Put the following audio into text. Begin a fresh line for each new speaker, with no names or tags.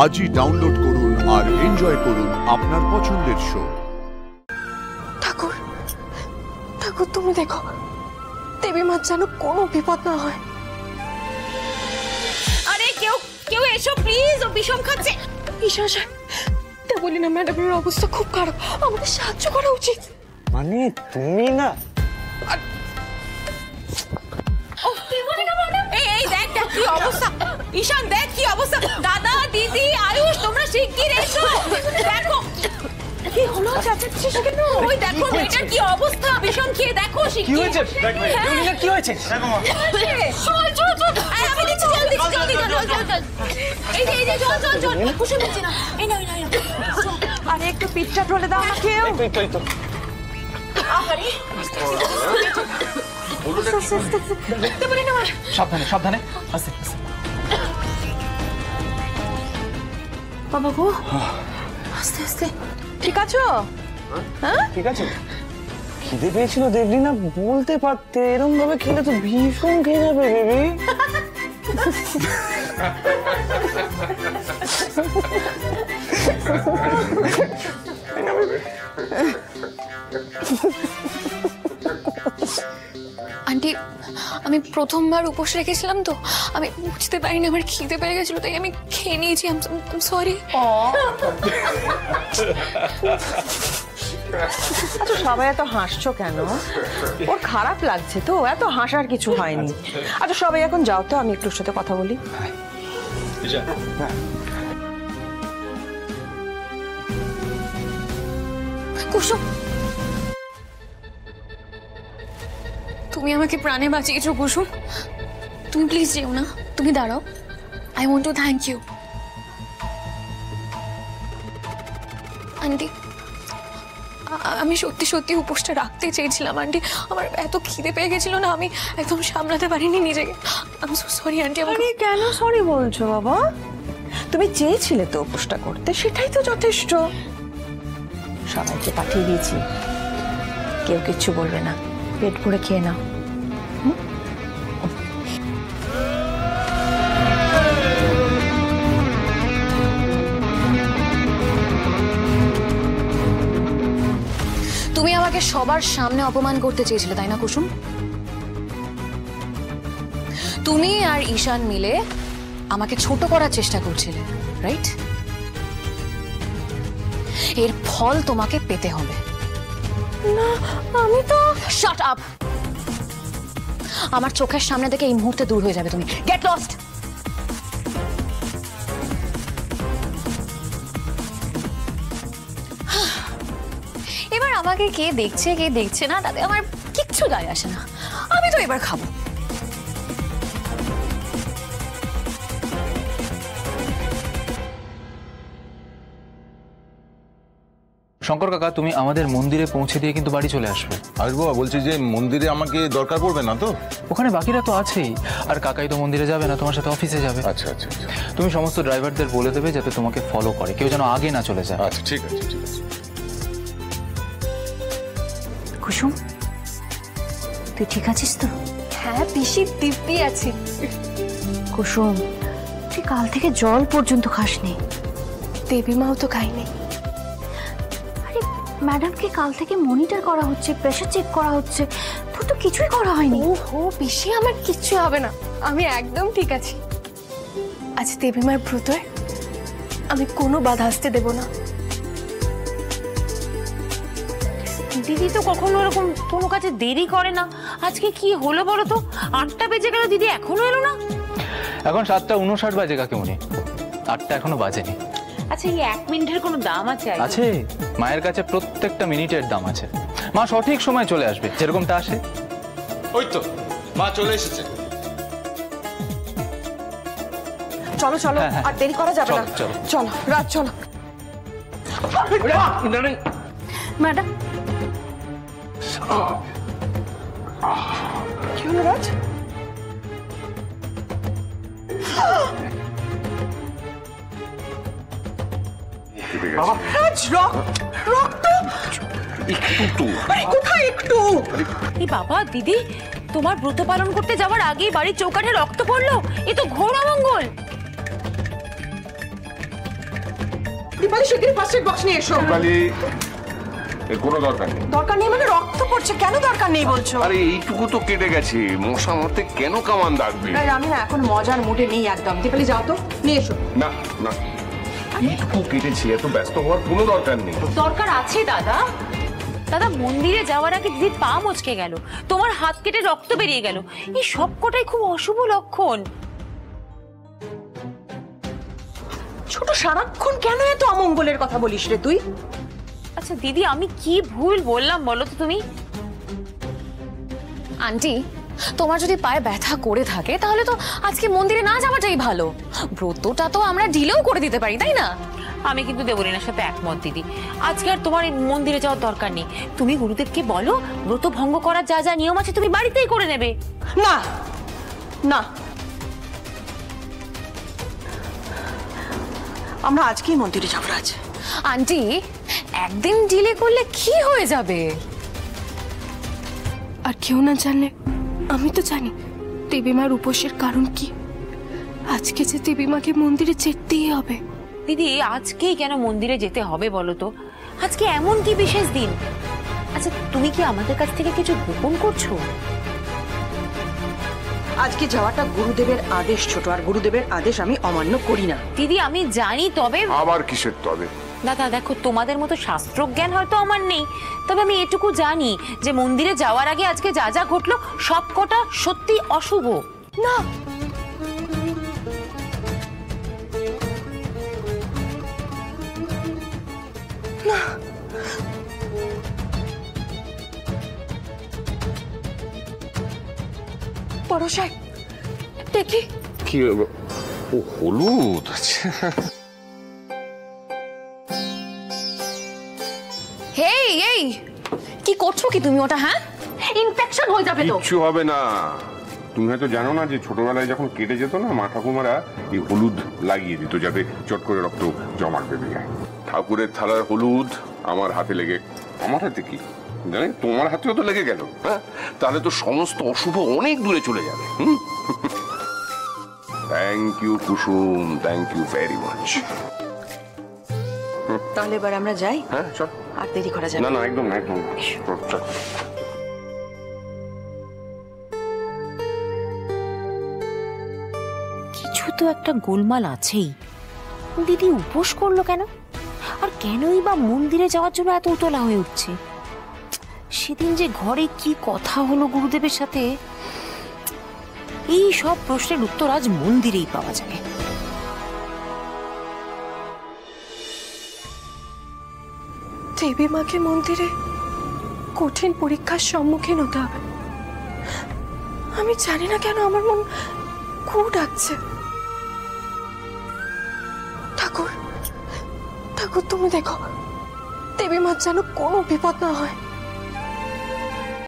আজই ডাউনলোড করুন আর এনজয় করুন আপনার পছন্দের শো।
ঠাকুর ঠাকুর তুমি দেখো দেবী মা যেন কোনো বিপদ না হয়।
আরে কেউ কেউ এসো প্লিজ, ও বিষম খাচ্ছে।
ঈশা তা বলি না ম্যাডামের অবস্থা খুব খারাপ, আমাদের সাহায্য করা উচিত।
মানে তুমি না
এই দেখ দেখ কি অবস্থা, ঈশান দেখ কি অবস্থা। দাদা দিদি আয়ুষ তোমরা শিগগির এসো। দেখো
কি হলো, চাচাচ্ছিস কেন?
ওই দেখো মেয়েটার কি অবস্থা, বিষম খেয়ে দেখো
কি
শিগগির।
হয়েছে? দেবলীনা কি হয়েছে? দেখো মা।
চল চল চল, এই আমি দিচ্ছি জলদি জলদি চল। এই যে চল কুসুম দিচ্ছি না, এই নাও।
আরে একটু পিঠটা ঢলে দাও আমাকে।
এই তো
আরে
দেবলীনা মা
সাবধানে সাবধানে, আস্তে আস্তে।
বাবা গো, আস্তে আস্তে। ঠিক আছো? হ্যাঁ
ঠিক আছে। খিদে পেয়েছিল দেবলীনা, বলতে পারতে। এরকম ভাবে খেলে তো ভীষণ খেয়ে যাবে বেবি।
আন্টি আমি প্রথমবার উপোস রেখেছিলাম তো আমি বুঝতে পারিনি আমার খিদে পেয়ে গেছিল, তাই আমি খেয়ে নিয়েছি। I am sorry.
আচ্ছা সবাই এত হাসছো কেন? ওর খারাপ লাগছে তো, এত হাসার কিছু হয়নি। আচ্ছা সবাই এখন যাও তো, আমি একটু ওর সাথে কথা বলি।
কুসুম তুমি আমাকে প্রাণে বাঁচিয়েছো কুসুম, তুমি প্লিজ যেও না, তুমি দাঁড়াও। I want to thank you. Aunty আমি সত্যি সত্যি উপোসটা রাখতে চেয়েছিলাম আন্টি, আমার এত খিদে পেয়ে গেছিল না, আমি একদম সামলাতে পারিনি নিজেকে। আমি সো সরি আন্টি।
আরে কেন সরি বলছো বাবা? তুমি চেয়েছিলে তো উপোসটা করতে, সেটাই তো যথেষ্ট। সবাইকে পাঠিয়ে দিয়েছি, কেউ কিচ্ছু বলবে না, পেট ভরে খেয়ে নাও।
তুমি আমাকে সবার সামনে অপমান করতে চেয়েছিলে তাই না কুসুম? তুমি আর ঈশান মিলে আমাকে ছোট করার চেষ্টা করছিলে, রাইট? এর ফল তোমাকে পেতে হবে। না আমি তো। Shut up! আমার চোখের সামনে থেকে এই মুহূর্তে দূর হয়ে যাবে তুমি। Get lost! এবার আমাকে কে দেখছে কে দেখছে না তাতে আমার কিচ্ছু যায় আসে না, আমি তো এবার খাবো।
শঙ্কর কাকা তুমি আমাদের মন্দিরে পৌঁছে দিয়ে কিন্তু বাড়ি চলে আসবে।
আয়ুষ বাবা বলছি যে মন্দিরে আমাকে দরকার পড়বে না তো?
ওখানে বাকিরা তো আছেই, আর কাকাই তো মন্দিরে যাবে না, তোমার সাথে অফিসে যাবে।
আচ্ছা আচ্ছা আচ্ছা,
তুমি সমস্ত ড্রাইভারদের বলে দেবে যাতে তোমাকে ফলো করে, কেউ যেন আগে না চলে যায়।
আচ্ছা ঠিক আছে ঠিক আছে।
কুসুম তুই ঠিক আছিস তো? হ্যাঁ পিসি দিব্যি আছি। কুসুম তুই কাল থেকে জল পর্যন্ত খাসনি। দেবী মাও তো খাইনি। আরে ম্যাডামকে কাল থেকে মনিটর করা হচ্ছে, প্রেশার চেক করা হচ্ছে, তোর তো কিছুই করা হয়নি। ওহো পিসি আমার কিচ্ছু হবে না, আমি একদম ঠিক আছি। আজ দেবী মার ব্রতয় আমি কোনো বাধা আসতে দেব না।
দিদি তো কখনো এরকম কোনো কাজে দেরি করে না, আজকে কি হলো বলো তো? 8টা বেজে গেল, দিদি এখনো এলো না।
এখন 7:59 বাজে কাকিমণি, 8টা এখনো বাজেনি।
আচ্ছা এই 1 মিনিটের কোনো দাম আছে?
আছে, মায়ের কাছে প্রত্যেকটা মিনিটের দাম আছে। মা সঠিক সময় চলে আসবে, যেরকমটা আসে।
ওই তো মা চলে এসেছে।
চলো চলো,
হ্যাঁ, হ্যাঁ।
আর দেরি করা যাবে না।
চলো,
চলো রাত, চলো।
ম্যাডাম
কি হলো রাজ? রাজ রক্ত
একটু
আরে কোথায় একটু?
এই বাবা দিদি তোমার ব্রত পালন করতে যাওয়ার আগেই বাড়ির চৌকাঠে রক্ত পড়লো, এ তো ঘোর অমঙ্গল।
দীপালি শিগগিরই ফার্স্ট এড বক্স নিয়ে এসো।
দীপালি, এর কোনো দরকার নেই।
দরকার নেই মানে রক্ত পড়ছে, কেন দরকার নেই বলছো?
আরে এইটুকু তো কেটে গেছে, মশা মারতে কেন কামান দাগবে?
আমি না এখন মজার মুডে নেই একদম। দীপালি যাও তো, নিয়ে এসো।
না না, এইটুকু কেটেছি, এত ব্যস্ত হওয়ার কোনো দরকার নেই।
দরকার আছে দাদা। দাদা, মন্দিরে যাওয়ার আগে দিদির পা মচকে গেল, তোমার হাত কেটে রক্ত বেরিয়ে গেল, এই সবকটাই খুব অশুভ লক্ষণ।
ছোট সারাক্ষণ কেন এত অমঙ্গলের কথা বলিস রে তুই?
আচ্ছা দিদি, আমি কি ভুল বললাম বলো তো তুমি?
আন্টি, তোমার যদি পায়ে ব্যথা করে থাকে তাহলে তো আজকে মন্দিরে না যাওয়াটাই ভালো। ব্রতটা তো আমরা ঢিলেও করে দিতে পারি, তাই না?
আমি কিন্তু দেবরিনার সাথে একমত দিদি। আজকে আর তোমার এই মন্দিরে যাওয়ার দরকার নেই। তুমি গুরুদেবকে বলো ব্রত ভঙ্গ করার যা যা নিয়ম আছে তুমি বাড়িতেই করে নেবে।
না না, আমরা আজকেই মন্দিরে যাবো রাজ।
আন্টি, একদিন ডিলে করলে কি হয়ে যাবে?
আর কেউ না জানলে আমি তো জানি দেবীমার উপোসের কারণ কি। আজকে যে দেবীমাকে মন্দিরে যেতেই হবে।
দিদি, আজকেই কেন মন্দিরে যেতে হবে বলো তো? আজকে এমন কি বিশেষ দিন? আচ্ছা, তুমি কি আমাদের কাছ থেকে কিছু গোপন করছো?
আজকে যাওয়াটা গুরুদেবের আদেশ ছোট, আর গুরুদেবের আদেশ আমি অমান্য করি না।
দিদি, আমি জানি, তবে
আবার কিসের তবে?
দাদা দেখো, তোমাদের মতো শাস্ত্রজ্ঞান হয়তো আমার নেই, তবে আমি এটুকু জানি যে মন্দিরে যাওয়ার আগে আজকে যা যা ঘটলো সবকটা সত্যি অশুভ।
না, না, পরশাই দেখি
কি ও হলুদ আছে।
হেই এই, কি করছো কি তুমি ওটা? হ্যাঁ, ইনফেকশন হয়ে যাবে তো।
কিচ্ছু হবে না। তুমি হয়তো জানো না যে ছোটবেলায় যখন কেটে যেত না, মা ঠাকুমারা এই হলুদ লাগিয়ে দিত যাতে চট করে রক্ত জমাট বেঁধে যায়। ঠাকুরের থালার হলুদ আমার হাতে লেগে, আমার হাতে কি জানি, তোমার হাতেও তো লেগে গেল, হ্যাঁ? তাহলে তো সমস্ত অশুভ অনেক দূরে চলে যাবে। Thank you Kusum, thank you very much.
তাহলে এবার আমরা যাই।
হ্যাঁ চল,
আর দেরি করা যাবে
না না, একদম না, একদম না। চল।
কিছু তো একটা গোলমাল আছেই। দিদি উপোস করলো কেন, আর কেনই বা মন্দিরে যাওয়ার জন্য এত উতলা হয়ে উঠছে? সেদিন যে ঘরে কি কথা হলো গুরুদেবের সাথে, এই সব প্রশ্নের উত্তর আজ মন্দিরেই পাওয়া যাবে।
দেবীমাকে মন্দিরে কঠিন পরীক্ষার সম্মুখীন হতে হবে। আমি জানি না কেন আমার মন খুব ডাকছে। ঠাকুর, ঠাকুর তুমি দেখো দেবীমার যেন কোনো বিপদ না হয়।